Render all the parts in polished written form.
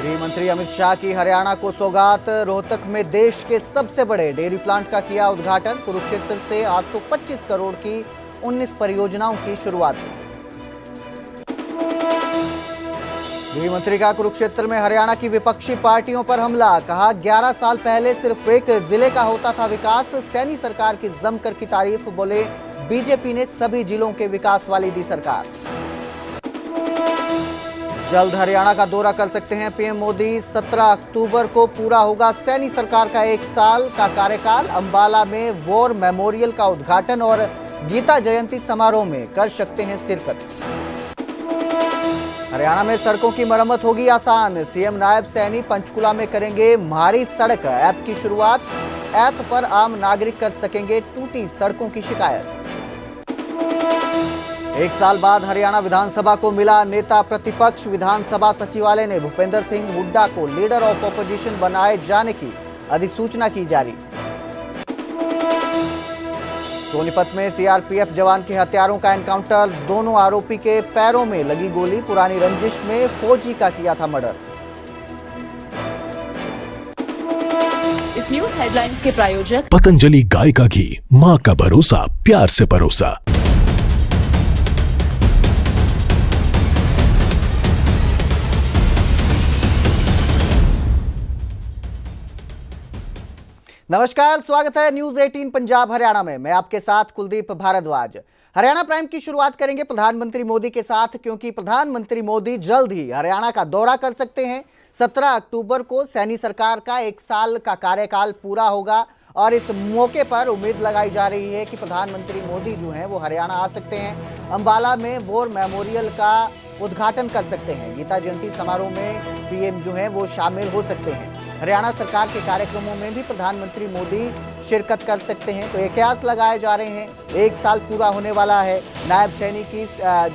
गृह मंत्री अमित शाह की हरियाणा को सौगात। रोहतक में देश के सबसे बड़े डेयरी प्लांट का किया उद्घाटन। कुरुक्षेत्र से 825 करोड़ की 19 परियोजनाओं की शुरुआत। गृह मंत्री का कुरुक्षेत्र में हरियाणा की विपक्षी पार्टियों पर हमला। कहा 11 साल पहले सिर्फ एक जिले का होता था विकास। सैनी सरकार की जमकर की तारीफ। बोले बीजेपी ने सभी जिलों के विकास वाली दी सरकार। जल्द हरियाणा का दौरा कर सकते हैं पीएम मोदी। 17 अक्टूबर को पूरा होगा सैनी सरकार का 1 साल का कार्यकाल। अंबाला में वॉर मेमोरियल का उद्घाटन और गीता जयंती समारोह में कर सकते हैं शिरकत। हरियाणा में सड़कों की मरम्मत होगी आसान। सीएम नायब सैनी पंचकुला में करेंगे म्हारी सड़क ऐप की शुरुआत। ऐप पर आम नागरिक कर सकेंगे टूटी सड़कों की शिकायत। 1 साल बाद हरियाणा विधानसभा को मिला नेता प्रतिपक्ष। विधानसभा सचिवालय ने भूपेंद्र सिंह हुड्डा को लीडर ऑफ ऑपोजिशन बनाए जाने की अधिसूचना की जारी। सोनीपत में सीआरपीएफ जवान के हत्यारों का एनकाउंटर। दोनों आरोपी के पैरों में लगी गोली। पुरानी रंजिश में फौजी का किया था मर्डर। इस न्यूज हेडलाइंस के प्रायोजक पतंजलि गाय का घी, माँ का भरोसा, प्यार से परोसा। नमस्कार, स्वागत है न्यूज 18 पंजाब हरियाणा में। मैं आपके साथ कुलदीप भारद्वाज। हरियाणा प्राइम की शुरुआत करेंगे प्रधानमंत्री मोदी के साथ, क्योंकि प्रधानमंत्री मोदी जल्द ही हरियाणा का दौरा कर सकते हैं। 17 अक्टूबर को सैनी सरकार का 1 साल का कार्यकाल पूरा होगा और इस मौके पर उम्मीद लगाई जा रही है कि प्रधानमंत्री मोदी जो हैं वो हरियाणा आ सकते हैं। अंबाला में वॉर मेमोरियल का उद्घाटन कर सकते हैं। गीता जयंती समारोह में पीएम जो है वो शामिल हो सकते हैं। हरियाणा सरकार के कार्यक्रमों में भी प्रधानमंत्री मोदी शिरकत कर सकते हैं। तो ये कयास लगाए जा रहे हैं। 1 साल पूरा होने वाला है। नायब सैनी की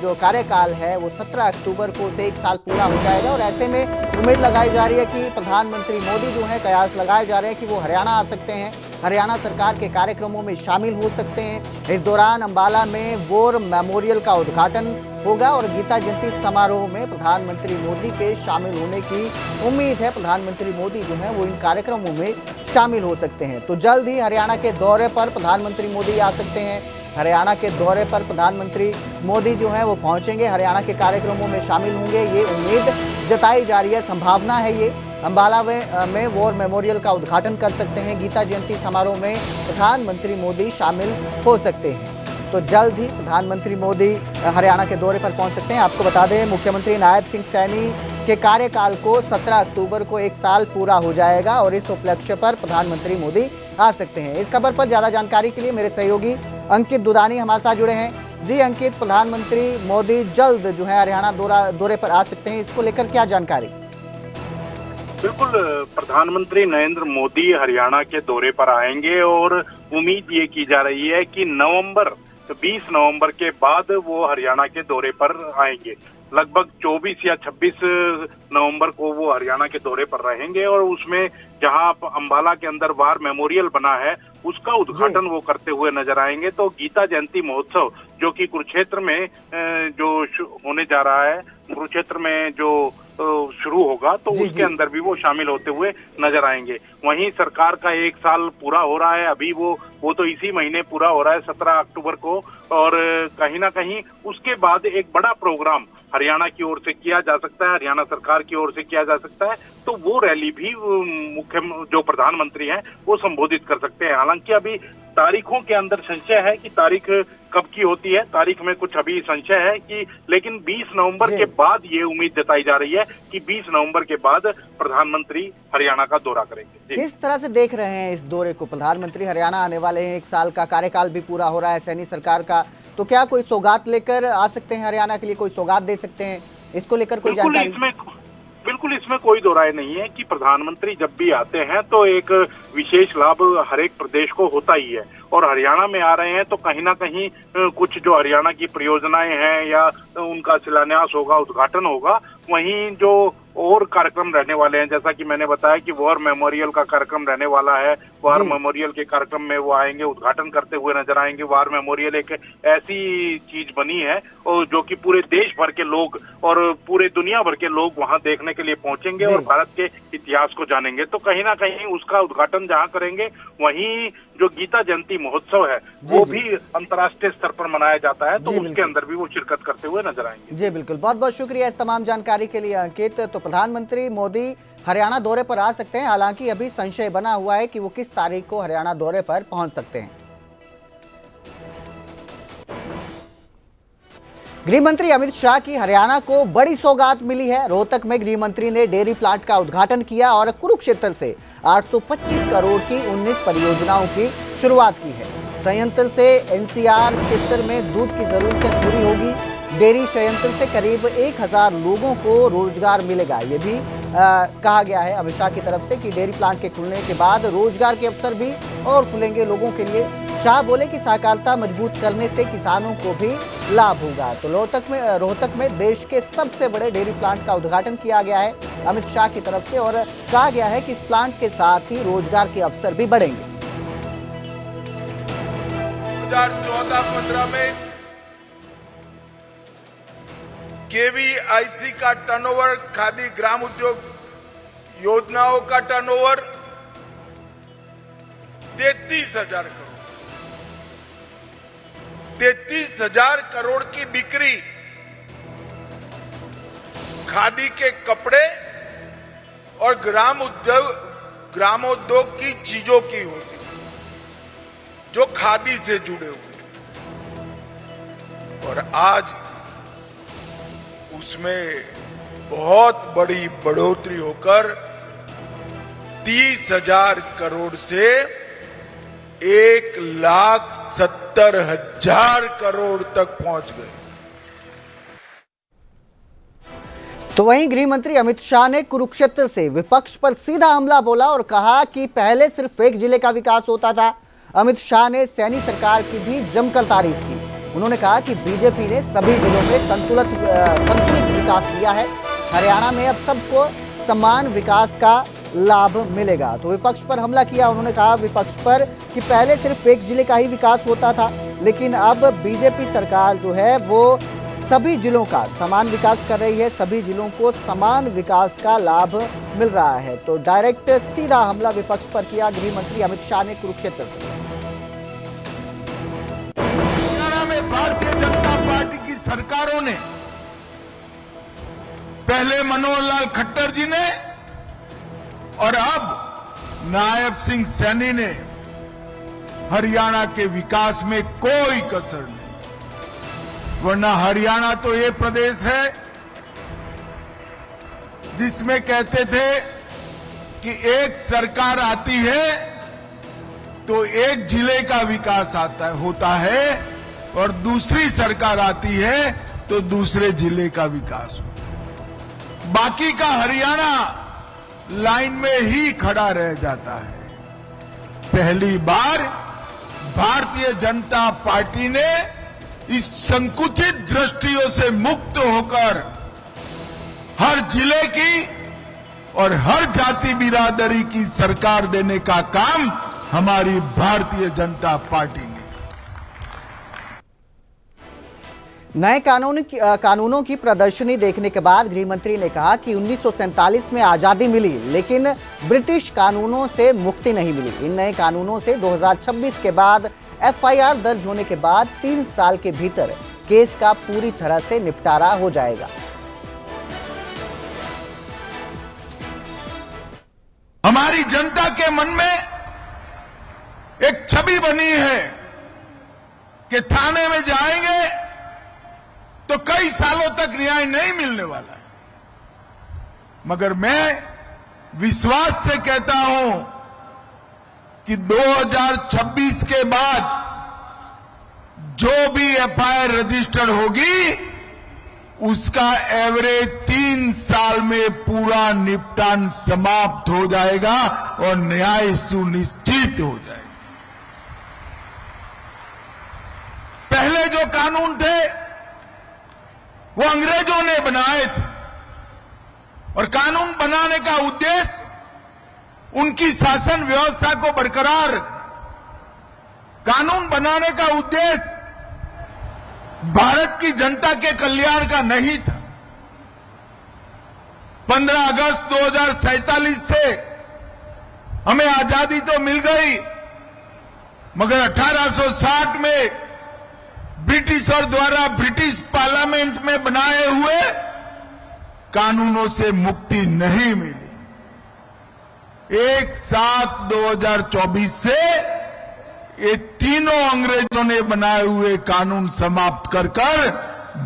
जो कार्यकाल है वो 17 अक्टूबर को से 1 साल पूरा हो जाएगा और ऐसे में उम्मीद लगाई जा रही है कि प्रधानमंत्री मोदी जो है कयास लगाए जा रहे हैं कि वो हरियाणा आ सकते हैं, हरियाणा सरकार के कार्यक्रमों में शामिल हो सकते हैं। इस दौरान अंबाला में वॉर मेमोरियल का उद्घाटन होगा और गीता जयंती समारोह में प्रधानमंत्री मोदी के शामिल होने की उम्मीद है। प्रधानमंत्री मोदी जो है वो इन कार्यक्रमों में शामिल हो सकते हैं। तो जल्द ही हरियाणा के दौरे पर प्रधानमंत्री मोदी आ सकते हैं। हरियाणा के दौरे पर प्रधानमंत्री मोदी जो है वो पहुंचेंगे, हरियाणा के कार्यक्रमों में शामिल होंगे, ये उम्मीद जताई जा रही है, संभावना है ये। अंबाला में वॉर मेमोरियल का उद्घाटन कर सकते हैं। गीता जयंती समारोह में प्रधानमंत्री मोदी शामिल हो सकते हैं। तो जल्द ही प्रधानमंत्री मोदी हरियाणा के दौरे पर पहुंच सकते हैं। आपको बता दें, मुख्यमंत्री नायब सिंह सैनी के कार्यकाल को 17 अक्टूबर को 1 साल पूरा हो जाएगा और इस उपलक्ष्य पर प्रधानमंत्री मोदी आ सकते हैं। इस खबर पर ज्यादा जानकारी के लिए मेरे सहयोगी अंकित दुदानी हमारे साथ जुड़े हैं। जी अंकित, प्रधानमंत्री मोदी जल्द जो है हरियाणा दौरे पर आ सकते हैं, इसको लेकर क्या जानकारी? बिल्कुल, प्रधानमंत्री नरेंद्र मोदी हरियाणा के दौरे पर आएंगे और उम्मीद ये की जा रही है कि 20 नवंबर के बाद वो हरियाणा के दौरे पर आएंगे। लगभग 24 या 26 नवंबर को वो हरियाणा के दौरे पर रहेंगे और उसमें जहां अंबाला के अंदर वार मेमोरियल बना है उसका उद्घाटन वो करते हुए नजर आएंगे। तो गीता जयंती महोत्सव जो कि कुरुक्षेत्र में जो होने जा रहा है, कुरुक्षेत्र में जो शुरू होगा, तो उसके अंदर भी वो शामिल होते हुए नजर आएंगे। वहीं सरकार का 1 साल पूरा हो रहा है, अभी वो तो इसी महीने पूरा हो रहा है 17 अक्टूबर को, और कहीं ना कहीं उसके बाद एक बड़ा प्रोग्राम हरियाणा की ओर से किया जा सकता है, हरियाणा सरकार की ओर से किया जा सकता है। तो वो रैली भी मुख्य जो प्रधानमंत्री हैं वो संबोधित कर सकते हैं। हालांकि अभी तारीखों के अंदर संशय है कि तारीख कब की होती है, तारीख में कुछ अभी संशय है कि, लेकिन 20 नवंबर के बाद ये उम्मीद जताई जा रही है कि 20 नवंबर के बाद प्रधानमंत्री हरियाणा का दौरा करेंगे। किस तरह से देख रहे हैं इस दौरे को? प्रधानमंत्री हरियाणा आने वाले हैं, 1 साल का कार्यकाल भी पूरा हो रहा है सैनी सरकार का, तो क्या कोई सौगात लेकर आ सकते हैं हरियाणा के लिए, कोई सौगात दे सकते हैं? इसको लेकर कोई जानकारी? बिल्कुल, इसमें कोई दो राय नहीं है कि प्रधानमंत्री जब भी आते हैं तो एक विशेष लाभ हर एक प्रदेश को होता ही है, और हरियाणा में आ रहे हैं तो कहीं ना कहीं कुछ जो हरियाणा की परियोजनाएं हैं या उनका शिलान्यास होगा, उद्घाटन होगा। वहीं जो और कार्यक्रम रहने वाले हैं। जैसा कि मैंने बताया कि वॉर मेमोरियल का कार्यक्रम रहने वाला है। वॉर मेमोरियल के कार्यक्रम में वो आएंगे, उद्घाटन करते हुए नजर आएंगे। वॉर मेमोरियल एक ऐसी चीज बनी है और जो कि पूरे देश भर के लोग और पूरे दुनिया भर के लोग वहां देखने के लिए पहुंचेंगे और भारत के इतिहास को जानेंगे। तो कहीं ना कहीं उसका उद्घाटन जहां करेंगे, वहीं जो गीता जयंती महोत्सव है वो भी अंतर्राष्ट्रीय स्तर पर मनाया जाता है, तो उसके अंदर भी वो शिरकत करते हुए नजर आएंगे। जी बिल्कुल, बहुत बहुत शुक्रिया इस तमाम जानकारी के लिए अंकित। तो प्रधानमंत्री मोदी हरियाणा दौरे पर आ सकते हैं, हालांकि अभी संशय बना हुआ है कि वो किस तारीख को हरियाणा दौरे पर पहुंच सकते हैं। गृह मंत्री अमित शाह की हरियाणा को बड़ी सौगात मिली है। रोहतक में गृह मंत्री ने डेयरी प्लांट का उद्घाटन किया और कुरुक्षेत्र से 825 करोड़ की 19 परियोजनाओं की शुरुआत की है। संयंत्र से एनसीआर क्षेत्र में दूध की जरूरतें पूरी होगी। डेयरी संयंत्र से करीब 1000 लोगों को रोजगार मिलेगा। ये भी कहा गया है अमित शाह की तरफ से कि डेयरी प्लांट के खुलने के बाद रोजगार के अवसर भी और खुलेंगे लोगों के लिए। शाह बोले कि सहकारिता मजबूत करने से किसानों को भी लाभ होगा। तो रोहतक में देश के सबसे बड़े डेयरी प्लांट का उद्घाटन किया गया है अमित शाह की तरफ से और कहा गया है कि इस प्लांट के साथ ही रोजगार के अवसर भी बढ़ेंगे। 2014-15 में केवीआईसी का टर्नओवर, खादी ग्राम उद्योग योजनाओं का टर्नओवर 33,000 करोड़, 33,000 करोड़ की बिक्री खादी के कपड़े और ग्रामोद्योग की चीजों की होती, जो खादी से जुड़े हुए, और आज उसमें बहुत बड़ी बढ़ोतरी होकर 30,000 करोड़ से 1,70,000 करोड़ तक पहुंच गए। तो वहीं गृह मंत्री अमित शाह ने कुरुक्षेत्र से विपक्ष पर सीधा हमला बोला और कहा कि पहले सिर्फ एक जिले का विकास होता था। अमित शाह ने सैनी सरकार की भी जमकर तारीफ की। उन्होंने कहा कि बीजेपी ने सभी जिलों में संतुलित विकास किया है। हरियाणा में अब सबको समान विकास का लाभ मिलेगा। तो विपक्ष पर हमला किया उन्होंने कहा विपक्ष पर कि पहले सिर्फ एक जिले का ही विकास होता था, लेकिन अब बीजेपी सरकार जो है वो सभी जिलों का समान विकास कर रही है। सभी जिलों को समान विकास का लाभ मिल रहा है। तो डायरेक्ट सीधा हमला विपक्ष पर किया गृह मंत्री अमित शाह ने कुरुक्षेत्र से। हरियाणा में भारतीय जनता पार्टी की सरकारों ने, पहले मनोहर लाल खट्टर जी ने और अब नायब सिंह सैनी ने हरियाणा के विकास में कोई कसर नहीं। वरना हरियाणा तो ये प्रदेश है जिसमें कहते थे कि एक सरकार आती है तो एक जिले का विकास होता है और दूसरी सरकार आती है तो दूसरे जिले का विकास होता है। बाकी का हरियाणा लाइन में ही खड़ा रह जाता है। पहली बार भारतीय जनता पार्टी ने इस संकुचित दृष्टियों से मुक्त होकर हर जिले की और हर जाति बिरादरी की सरकार देने का काम हमारी भारतीय जनता पार्टी ने। नए कानूनों की प्रदर्शनी देखने के बाद गृह मंत्री ने कहा कि 1947 में आजादी मिली, लेकिन ब्रिटिश कानूनों से मुक्ति नहीं मिली। इन नए कानूनों से 2026 के बाद एफआईआर दर्ज होने के बाद 3 साल के भीतर केस का पूरी तरह से निपटारा हो जाएगा। हमारी जनता के मन में एक छवि बनी है कि थाने में जाएंगे तो कई सालों तक न्याय नहीं मिलने वाला है। मगर मैं विश्वास से कहता हूं कि 2026 के बाद जो भी एफआईआर रजिस्टर होगी उसका एवरेज 3 साल में पूरा निपटान समाप्त हो जाएगा और न्याय सुनिश्चित हो जाएगा। पहले जो कानून थे वो अंग्रेजों ने बनाए थे, और कानून बनाने का उद्देश्य उनकी शासन व्यवस्था को बरकरार, कानून बनाने का उद्देश्य भारत की जनता के कल्याण का नहीं था। 15 अगस्त 2047 से हमें आजादी तो मिल गई, मगर 1860 में ब्रिटिशर द्वारा ब्रिटिश पार्लियामेंट में बनाए हुए कानूनों से मुक्ति नहीं मिली। 1/7/2024 से ये तीनों अंग्रेजों ने बनाए हुए कानून समाप्त कर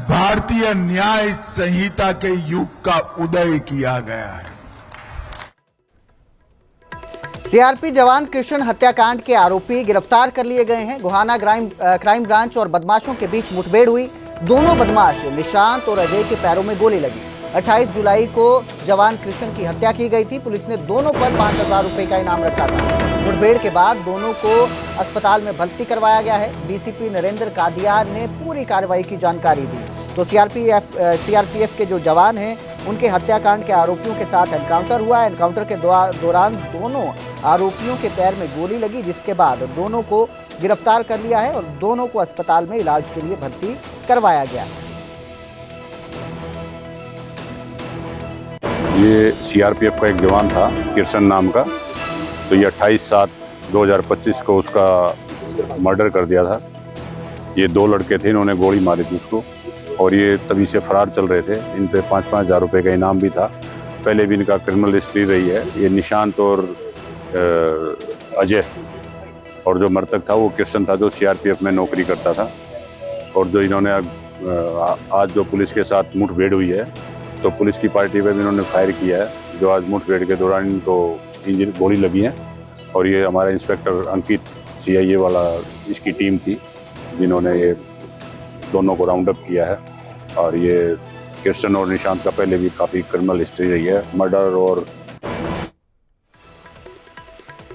भारतीय न्याय संहिता के युग का उदय किया गया है। सीआरपी जवान कृष्ण हत्याकांड के आरोपी गिरफ्तार कर लिए गए हैं। गोहाना क्राइम ब्रांच और बदमाशों के बीच मुठभेड़ हुई। दोनों बदमाश निशांत और अजय के पैरों में गोली लगी। 28 जुलाई को जवान कृष्ण की हत्या की गई थी। पुलिस ने दोनों पर 5000 रुपए का इनाम रखा था। मुठभेड़ के बाद दोनों को अस्पताल में भर्ती करवाया गया है। डीसीपी नरेंद्र कादियार ने पूरी कार्रवाई की जानकारी दी। तो सीआरपीएफ के जो जवान हैं उनके हत्याकांड के आरोपियों के साथ एनकाउंटर हुआ। एनकाउंटर के दौरान दोनों आरोपियों के पैर में गोली लगी, जिसके बाद दोनों को गिरफ्तार कर लिया है और दोनों को अस्पताल में इलाज के लिए भर्ती करवाया गया है। ये सीआरपीएफ का एक जवान था कृष्ण नाम का। तो ये 28/7/2025 को उसका मर्डर कर दिया था। ये 2 लड़के थे, इन्होंने गोली मारी थी उसको और ये तभी से फरार चल रहे थे। इन पे 5-5 हज़ार रुपये का इनाम भी था। पहले भी इनका क्रिमिनल हिस्ट्री रही है। ये निशांत और अजय और जो मृतक था वो कृष्ण था, जो सीआरपीएफ में नौकरी करता था। और जो इन्होंने आज जो पुलिस के साथ मुठभेड़ हुई है, तो पुलिस की पार्टी पे भी इन्होंने फायर किया है। जो आज मुठभेड़ के दौरान इनको गोली लगी है। और ये हमारा इंस्पेक्टर अंकित सीआईए वाला इसकी टीम थी, जिन्होंने ये दोनों को राउंड अप किया है। और ये कृष्ण और निशांत का पहले भी काफी क्रिमिनल हिस्ट्री रही है, मर्डर और।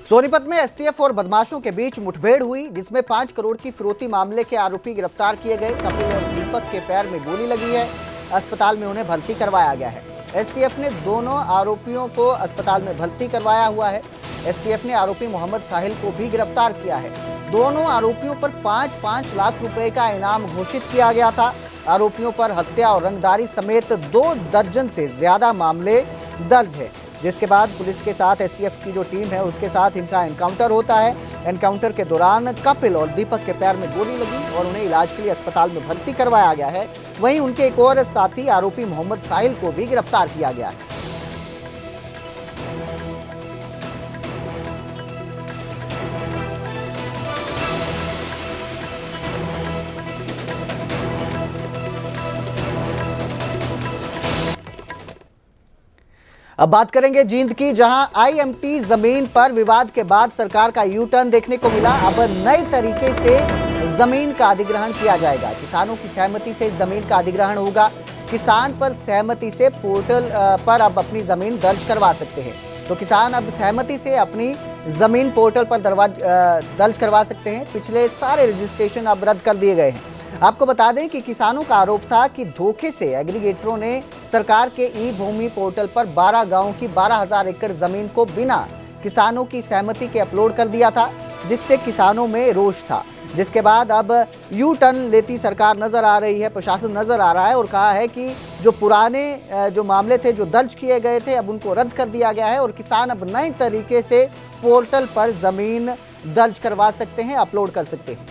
सोनीपत में एसटीएफ और बदमाशों के बीच मुठभेड़ हुई, जिसमें 5 करोड़ की फिरौती मामले के आरोपी गिरफ्तार किए गए। कपिल और दीपक के पैर में गोली लगी है। अस्पताल में उन्हें भर्ती करवाया गया है। एसटीएफ ने दोनों आरोपियों को अस्पताल में भर्ती करवाया हुआ है। एसटीएफ ने आरोपी मोहम्मद साहिल को भी गिरफ्तार किया है। दोनों आरोपियों पर 5-5 लाख रुपए का इनाम घोषित किया गया था। आरोपियों पर हत्या और रंगदारी समेत 2 दर्जन से ज्यादा मामले दर्ज है, जिसके बाद पुलिस के साथ एसटीएफ की जो टीम है उसके साथ इनका एनकाउंटर होता है। एनकाउंटर के दौरान कपिल और दीपक के पैर में गोली लगी और उन्हें इलाज के लिए अस्पताल में भर्ती करवाया गया है। वहीं उनके एक और साथी आरोपी मोहम्मद साहिल को भी गिरफ्तार किया गया है। अब बात करेंगे जींद की, जहां आईएमटी जमीन पर विवाद के बाद सरकार का यू टर्न देखने को मिला। अब नए तरीके से जमीन का अधिग्रहण किया जाएगा। किसानों की सहमति से जमीन का अधिग्रहण होगा। किसान पर सहमति से पोर्टल पर अब अपनी जमीन दर्ज करवा सकते हैं। तो किसान अब सहमति से अपनी जमीन पोर्टल पर दर्ज करवा सकते हैं। पिछले सारे रजिस्ट्रेशन अब रद्द कर दिए गए हैं। आपको बता दें कि किसानों का आरोप था कि धोखे से एग्रीगेटरों ने सरकार के ई भूमि पोर्टल पर 12 गांवों की 12,000 एकड़ जमीन को बिना किसानों की सहमति के अपलोड कर दिया था, जिससे किसानों में रोष था। जिसके बाद अब यू टर्न लेती सरकार नजर आ रही है, प्रशासन नजर आ रहा है और कहा है कि जो पुराने जो मामले थे जो दर्ज किए गए थे अब उनको रद्द कर दिया गया है और किसान अब नए तरीके से पोर्टल पर जमीन दर्ज करवा सकते हैं, अपलोड कर सकते हैं।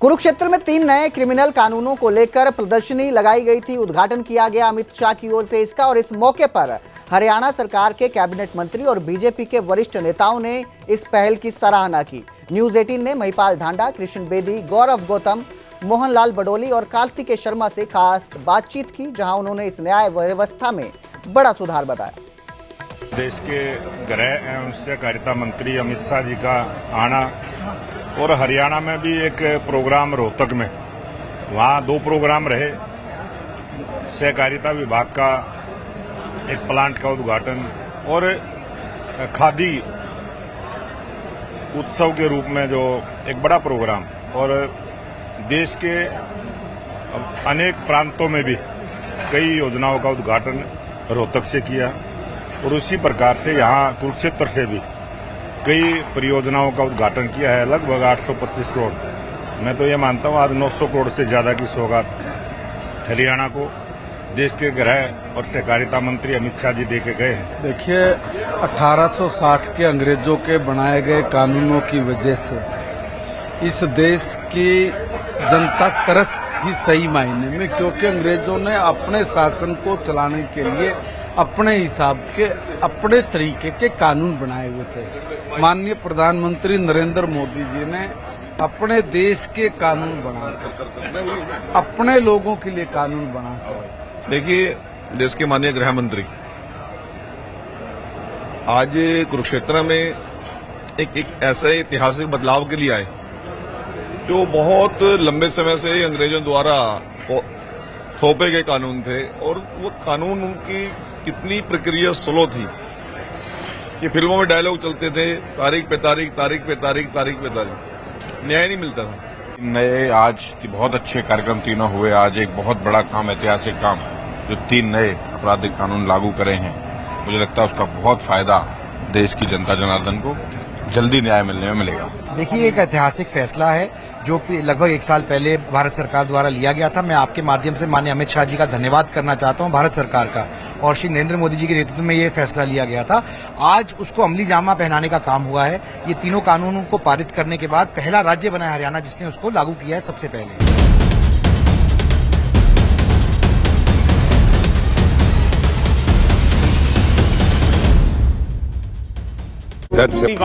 कुरुक्षेत्र में 3 नए क्रिमिनल कानूनों को लेकर प्रदर्शनी लगाई गई थी। उद्घाटन किया गया अमित शाह की ओर से इसका और इस मौके पर हरियाणा सरकार के कैबिनेट मंत्री और बीजेपी के वरिष्ठ नेताओं ने इस पहल की सराहना की। न्यूज 18 ने महिपाल ढांडा, कृष्ण बेदी, गौरव गौतम, मोहनलाल बडोली और कार्तिकेय शर्मा से खास बातचीत की, जहां उन्होंने इस न्याय व्यवस्था में बड़ा सुधार बताया। देश के गृह एवं सहकारिता मंत्री अमित शाह जी का आना और हरियाणा में भी एक प्रोग्राम रोहतक में, वहाँ 2 प्रोग्राम रहे। सहकारिता विभाग का एक प्लांट का उद्घाटन और खादी उत्सव के रूप में जो एक बड़ा प्रोग्राम और देश के अनेक प्रांतों में भी कई योजनाओं का उद्घाटन रोहतक से किया और उसी प्रकार से यहाँ कुरुक्षेत्र से भी कई परियोजनाओं का उद्घाटन किया है। लगभग 825 करोड़, मैं तो ये मानता हूँ आज 900 करोड़ से ज्यादा की सौगात हरियाणा को देश के गृह और सहकारिता मंत्री अमित शाह जी दे के गए हैं। देखिए, 1860 के अंग्रेजों के बनाए गए कानूनों की वजह से इस देश की जनता त्रस्त थी सही मायने में, क्योंकि अंग्रेजों ने अपने शासन को चलाने के लिए अपने हिसाब के अपने तरीके के कानून बनाए हुए थे। माननीय प्रधानमंत्री नरेंद्र मोदी जी ने अपने देश के कानून बनाकर, अपने लोगों के लिए कानून बनाकर, देखिए, देश के माननीय गृह मंत्री आज कुरुक्षेत्र में एक ऐसे ऐतिहासिक बदलाव के लिए आए जो बहुत लंबे समय से अंग्रेजों द्वारा थोपे गए कानून थे, और वो कानून उनकी कितनी प्रक्रिया स्लो थी कि फिल्मों में डायलॉग चलते थे, तारीख पे तारीख, तारीख पे तारीख, तारीख पे तारीख, न्याय नहीं मिलता था। नए आज बहुत अच्छे कार्यक्रम तीनों हुए। आज एक बहुत बड़ा काम, ऐतिहासिक काम, जो 3 नए आपराधिक कानून लागू करे हैं, मुझे लगता है उसका बहुत फायदा देश की जनता जनार्दन को जल्दी न्याय मिलने में मिलेगा। देखिए, एक ऐतिहासिक फैसला है जो लगभग 1 साल पहले भारत सरकार द्वारा लिया गया था। मैं आपके माध्यम से माननीय अमित शाह जी का धन्यवाद करना चाहता हूं, भारत सरकार का, और श्री नरेंद्र मोदी जी के नेतृत्व में ये फैसला लिया गया था। आज उसको अमली जामा पहनाने का काम हुआ है। ये तीनों कानूनों को पारित करने के बाद पहला राज्य बना है हरियाणा जिसने उसको लागू किया है सबसे पहले।